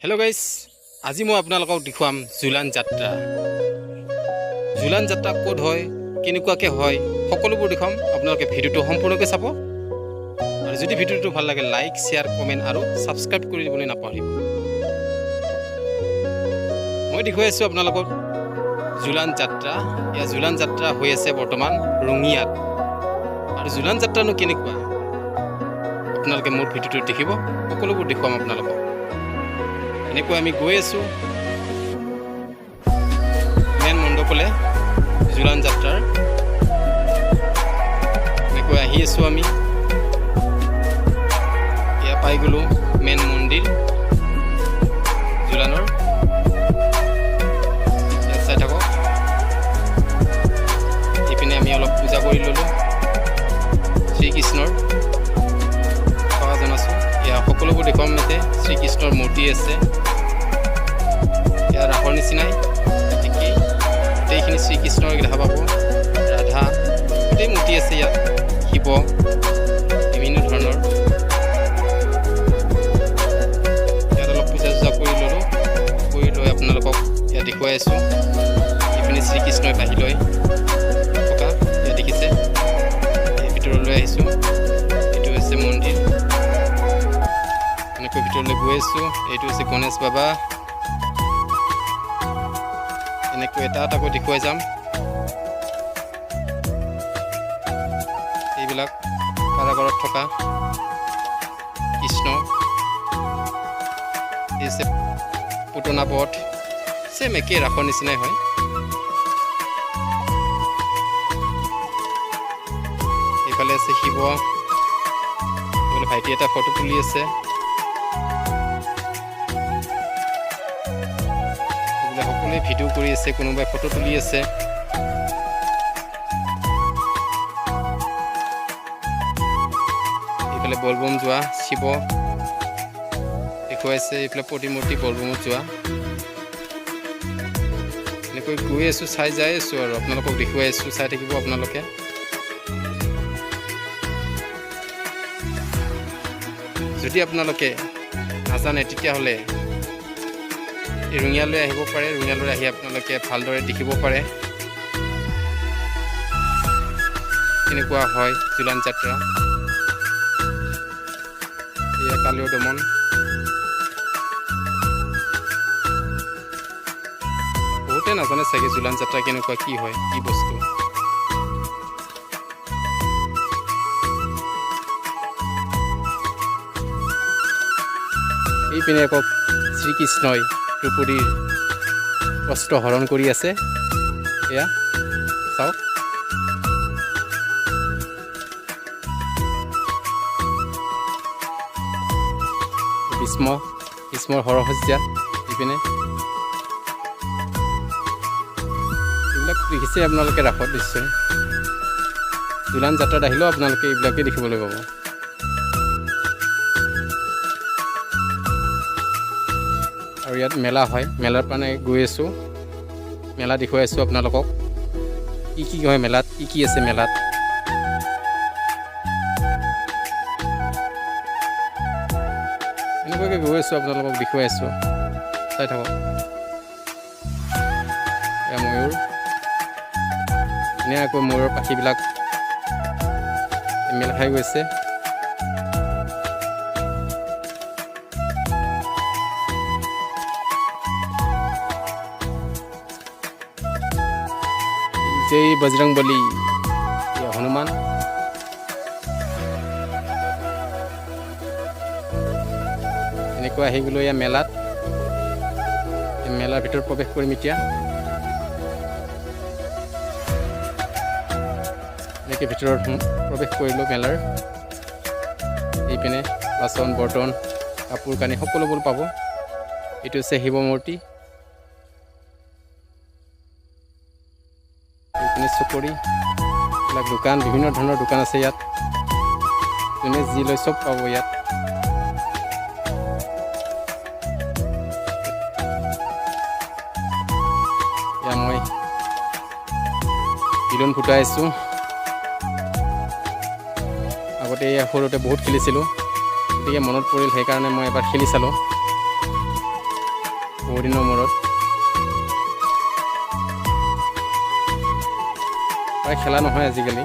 Hello' guys, আজি মই আপোনালোকক দেখুৱাম জোলান যাত্ৰা। জোলান যাত্ৰা ক'ত হয়, কেনেকুৱাকৈ হয়, সকলোবোৰ দেখুৱাম। আপোনালোকে ভিডিঅ'টো সম্পূৰ্ণকৈ চাব আৰু যদি ভিডিঅ'টো ভাল লাগে লাইক, শ্বেয়াৰ, কমেণ্ট আৰু ছাবস্ক্ৰাইব কৰি দিবলৈ নাপাহৰিব। মই দেখুৱাই আছোঁ আপোনালোকক জোলান যাত্ৰা। এয়া জোলান যাত্ৰা হৈ আছে বৰ্তমান ৰঙিয়াত। আৰু জোলান যাত্ৰানো কেনেকুৱা আপোনালোকে মোৰ ভিডিঅ'টোত দেখিব, সকলোবোৰ দেখুৱাম আপোনালোকক। এনেকৈ আমি গৈ আছোঁ মেইন মণ্ডপলৈ জোলান যাত্ৰাৰ। এনেকৈ আহি আছোঁ আমি, এয়া পাই গ'লোঁ মেইন মন্দিৰ জোলানৰ। ইয়াত চাই থাকক। এইপিনে আমি অলপ পূজা কৰি ল'লোঁ শ্ৰীকৃষ্ণৰ। জনাইছোঁ এয়া সকলোবোৰ দেখুৱাম। ইয়াতে শ্ৰীকৃষ্ণৰ মূৰ্তি আছে, এয়া ৰাসৰ নিচিনাই একেই। গোটেইখিনি শ্ৰীকৃষ্ণৰ দেখা পাব, ৰাধা, গোটেই মূৰ্তি আছে ইয়াত, শিৱ, বিভিন্ন ধৰণৰ। ইয়াত অলপ পূজা চূজা কৰি ল'লোঁ, কৰি লৈ আপোনালোকক ইয়াত দেখুৱাই আছোঁ। এইপিনে শ্ৰীকৃষ্ণই বাঢ়ি লৈ থকা ইয়াত দেখিছে। এই ভিতৰলৈ আহিছোঁ, এইটো হৈছে মন্দিৰ। এনেকৈ ভিতৰলৈ গৈ আছোঁ। এইটো হৈছে গণেশ বাবা। এনেকৈ এটা এটাকৈ দেখুৱাই যাম। এইবিলাক কাৰাগাৰত থকা কৃষ্ণ। এই হৈছে পুতনা পথ, চেম একেই ৰাসৰ নিচিনাই হয়। এইফালে আছে শিৱ, এইফালে ভাইটি এটা ফটো তুলি আছে। সকলোৱে ভিডিঅ' কৰি আছে, কোনোবাই ফটো তুলি আছে। এইফালে বলবম যোৱা শিৱ দেখুৱাইছে, এইফালে প্ৰতিমূৰ্তি বলবমত যোৱা। এনেকৈ গৈ আছোঁ, চাই যাই আছোঁ আৰু আপোনালোকক দেখুৱাই আছোঁ, চাই থাকিব আপোনালোকে। যদি আপোনালোকে নাজানে তেতিয়াহ'লে ৰঙিয়ালৈ আহিব পাৰে। ৰঙিয়ালৈ আহি আপোনালোকে ভালদৰে দেখিব পাৰে কেনেকুৱা হয় জোলান যাত্ৰা। এয়া কালিয় দমন। বহুতে নাজানে চাগে জোলান যাত্ৰা কেনেকুৱা, কি হয়, কি বস্তু। এইপিনে আকৌ শ্ৰীকৃষ্ণই দ্ৰৌপদীৰ বস্ত্ৰ হৰণ কৰি আছে। এয়া চাওক। ভীষ্মৰ হৰসজ্জা। এইপিনে এইবিলাক দেখিছে আপোনালোকে ৰাসত নিশ্চয়। জোলান যাত্ৰাত আহিলেও আপোনালোকে এইবিলাকেই দেখিবলৈ পাব। আৰু ইয়াত মেলা হয়, মেলাৰ কাৰণে গৈ আছোঁ। মেলা দেখুৱাই আছোঁ আপোনালোকক, কি কি হয় মেলাত, কি কি আছে মেলাত। এনেকুৱাকৈ গৈ আছোঁ, আপোনালোকক দেখুৱাই আছোঁ, চাই থাকক। এয়া ময়ূৰ, ধুনীয়াকৈ ময়ূৰৰ পাখিবিলাক মেল খাই গৈছে। জয় বজৰংবলী, হনুমান। এনেকৈ আহি গ'লোঁ এয়া মেলাত। মেলাৰ ভিতৰত প্ৰৱেশ কৰিম এতিয়া। এনেকৈ ভিতৰত প্ৰৱেশ কৰিলোঁ মেলাৰ। এইপিনে বাচন বৰ্তন, কাপোৰ কানি সকলোবোৰ পাব। এইটো হৈছে শিৱ মূৰ্তি। এইপিনে চকৰি, এইবিলাক দোকান, বিভিন্ন ধৰণৰ দোকান আছে ইয়াত। যোনে যি লয় চব পাব ইয়াত। এয়া মই বেলুন ফুটাই আছোঁ। আগতে সৰুতে বহুত খেলিছিলোঁ, গতিকে মনত পৰিল, সেইকাৰণে মই এবাৰ খেলি চালোঁ। বহুদিনৰ মূৰত প্ৰায় খেলা নহয় আজিকালি।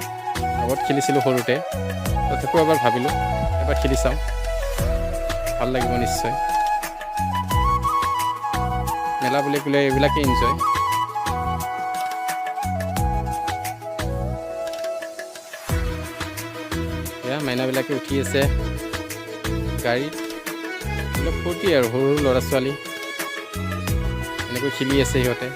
আগত খেলিছিলোঁ সৰুতে, তথাপিও এবাৰ ভাবিলোঁ এবাৰ খেলি চাওঁ, ভাল লাগিব নিশ্চয়। মেলা বুলি ক'লে এইবিলাকেই এনজয়। এয়া মাইনাবিলাকে উঠি আছে গাড়ীত, অলপ ফূৰ্তি আৰু সৰু সৰু ল'ৰা ছোৱালী এনেকৈ খেলি আছে সিহঁতে।